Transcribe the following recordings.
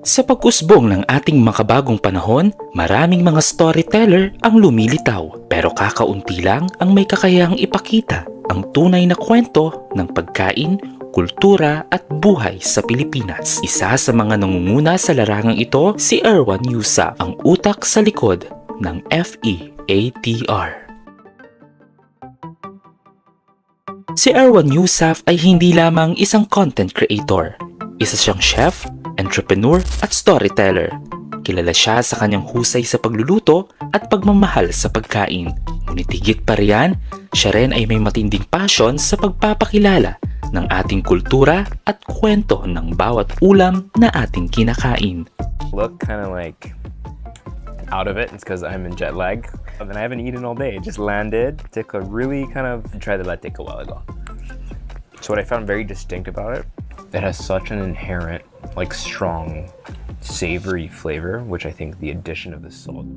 Sa pag-usbong ng ating makabagong panahon, maraming mga storyteller ang lumilitaw pero kakaunti lang ang may kakayahang ipakita ang tunay na kwento ng pagkain, kultura at buhay sa Pilipinas. Isa sa mga nangunguna sa larangang ito si Erwan Yusa, ang utak sa likod ng FEATR. Si Erwan Yusaf ay hindi lamang isang content creator. Isa siyang chef, entrepreneur at storyteller. Kilala siya sa kanyang husay sa pagluluto at pagmamahal sa pagkain. Ngunit higit pa riyan, siya rin ay may matinding passion sa pagpapakilala ng ating kultura at kwento ng bawat ulam na ating kinakain. Look kind of like out of it. It's because I'm in jet lag and I haven't eaten all day. It just landed. Took a really kind of tried the latte a while ago. So what I found very distinct about it, it has such an inherent, like strong, savory flavor, which I think the addition of the salt.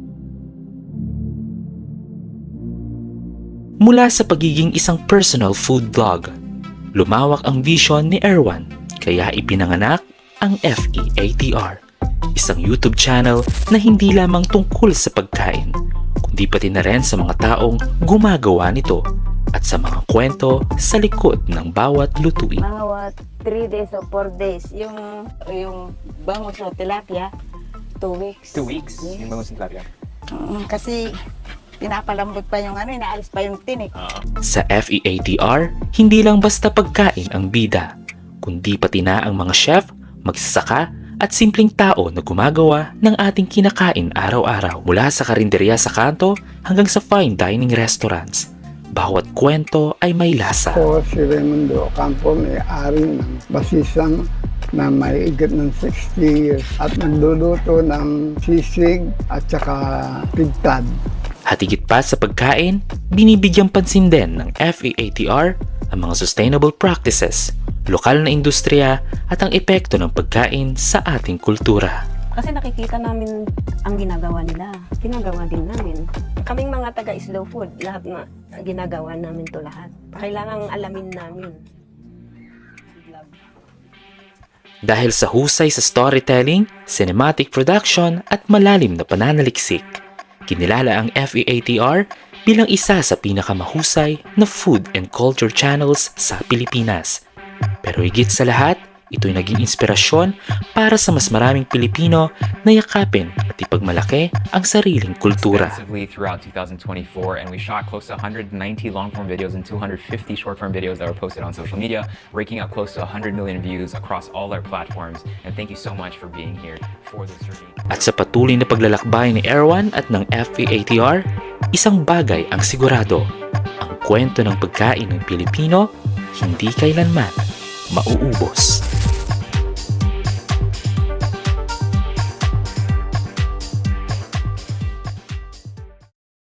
Mula sa pagiging isang personal food blog, lumawak ang vision ni Erwan kaya ipinanganak ang FEATR. Isang YouTube channel na hindi lamang tungkol sa pagkain, kundi pati na rin sa mga taong gumagawa nito at sa mga kwento sa likod ng bawat lutuin. Mga 3 days or 4 days. Yung bangus o tilapia, 2 weeks. 2 weeks? Yes. Yung bangus ng tilapia? Kasi pinapalambot pa yung inaalis pa yung tinik. Sa FEATR, hindi lang basta pagkain ang bida, kundi pati na ang mga chef, magsasaka at simpleng tao na gumagawa ng ating kinakain araw-araw. Mula sa karinderya sa kanto hanggang sa fine dining restaurants, bawat kwento ay may lasa. Ako si Raimundo Ocampo, may-ari ng basisang na may higit ng 60 years at nagluluto ng sisig at saka pigtad. At higit pa sa pagkain, binibigyang pansin din ng FEATR ang mga sustainable practices, lokal na industriya at ang epekto ng pagkain sa ating kultura. Kasi nakikita namin ang ginagawa nila. Ginagawa din namin. Kaming mga taga-slow food, lahat na ginagawa namin to lahat. Kailangang alamin namin. Dahil sa husay sa storytelling, cinematic production at malalim na pananaliksik, kinilala ang FEATR bilang isa sa pinakamahusay na food and culture channels sa Pilipinas. Pero higit sa lahat, ito'y naging inspirasyon para sa mas maraming Pilipino na yakapin at ipagmalaki ang sariling kultura. Extensively throughout 2024, and we shot close to 190 long-form videos and 250 short-form videos that were posted on social media, raking up close to 100 million views across all our platforms. And thank you so much for being here for this journey. At sa patuloy na paglalakbay ni Erwan at ng FEATR, isang bagay ang sigurado, ang kwento ng pagkain ng Pilipino hindi kailanman mauubos.